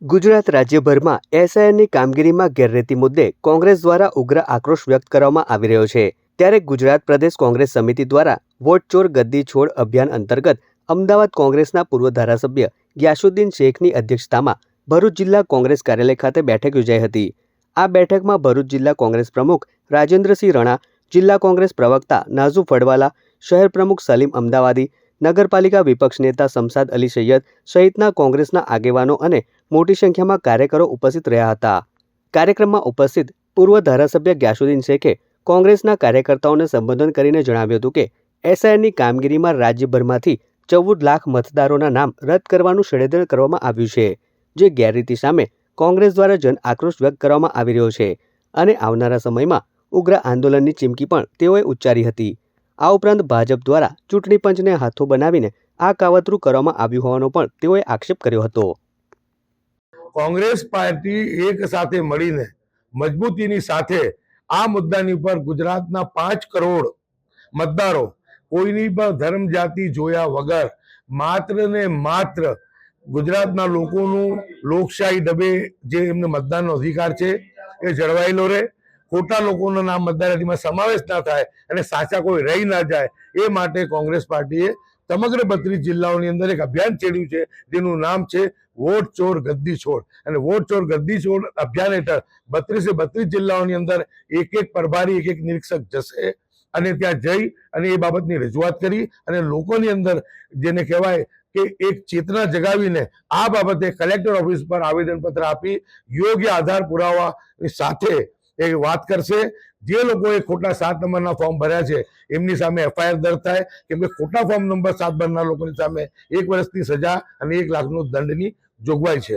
ગુજરાત રાજ્યભરમાં એસઆઈઆરની કામગીરીમાં ગેરરીતિ મુદ્દે કોંગ્રેસ દ્વારા ઉગ્ર આક્રોશ વ્યક્ત કરવામાં આવી રહ્યો છે। ત્યારે ગુજરાત પ્રદેશ કોંગ્રેસ સમિતિ દ્વારા વોટ ચોર ગદ્દી છોડ અભિયાન અંતર્ગત અમદાવાદ કોંગ્રેસના પૂર્વ ધારાસભ્ય ગ્યાસુદ્દીન શેખની અધ્યક્ષતામાં ભરૂચ જિલ્લા કોંગ્રેસ કાર્યાલય ખાતે બેઠક યોજાઈ હતી। આ બેઠકમાં ભરૂચ જિલ્લા કોંગ્રેસ પ્રમુખ રાજેન્દ્રસિંહ રણા, જિલ્લા કોંગ્રેસ પ્રવક્તા નાઝુ ફળવાલા, શહેર પ્રમુખ સલીમ અમદાવાદી, નગરપાલિકા વિપક્ષ નેતા શમશાદ અલી સૈયદ સહિતના કોંગ્રેસના આગેવાનો અને મોટી સંખ્યામાં કાર્યકરો ઉપસ્થિત રહ્યા હતા। કાર્યક્રમમાં ઉપસ્થિત પૂર્વ ધારાસભ્ય ગ્યાસુદ્દીન શેખે કોંગ્રેસના કાર્યકર્તાઓને સંબોધન કરીને જણાવ્યું હતું કે એસઆઈઆરની કામગીરીમાં રાજ્યભરમાંથી 14 લાખ મતદારોના નામ રદ કરવાનું ષડયંત્ર કરવામાં આવ્યું છે, જે ગેરરીતિ સામે કોંગ્રેસ દ્વારા જન આક્રોશ વ્યક્ત કરવામાં આવી રહ્યો છે અને આવનારા સમયમાં ઉગ્ર આંદોલનની ચીમકી પણ તેઓએ ઉચ્ચારી હતી। આ ઉપરાંત ભાજપ દ્વારા ચૂંટણી પંચને હાથો બનાવીને આ કાવતરું કરવામાં આવ્યું હોવાનો પણ તેઓએ આક્ષેપ કર્યો હતો। કોંગ્રેસ પાર્ટી એક સાથે મળીને મજબૂતીની સાથે આ મુદ્દાની ઉપર ગુજરાતના 5 કરોડ મતદારો કોઈની પણ ધર્મ જાતિ જોયા વગર માત્ર ને માત્ર ગુજરાતના લોકોનું લોકશાહી ઢબે જે એમને મતદાનનો અધિકાર છે એ જળવાયેલો રહે, ખોટા લોકોનો નામ મતદાર યાદીમાં સમાવેશ ના થાય અને સાચા કોઈ રહી ના જાય એ માટે કોંગ્રેસ પાર્ટીએ સમગ્ર 32 જિલ્લાઓની અંદર એક અભિયાન છેડ્યું છે, જેનું નામ છે વોટ ચોર ગદ્દી છોડ। અને વોટ ચોર ગદ્દી છોડ અભિયાન હેઠળ 32 જિલ્લાઓની અંદર એક પ્રભારી, એક નિરીક્ષક જશે અને ત્યાં જઈ અને એ બાબતની રજૂઆત કરી અને લોકોની અંદર જેને કહેવાય કે એક ચેતના જગાવીને આ બાબતે કલેક્ટર ઓફિસ પર આવેદનપત્ર આપી યોગ્ય આધાર પુરાવાની સાથે એ વાત કરશે। જે લોકોએ ખોટા 7 નંબરના ફોર્મ ભર્યા છે એમની સામે એફઆઈઆર દર્જ થાય, કેમ કે ખોટા ફોર્મ નંબર 7 ભરનાર લોકોની સામે 1 વર્ષની સજા અને 1 લાખનો દંડની જોગવાઈ છે।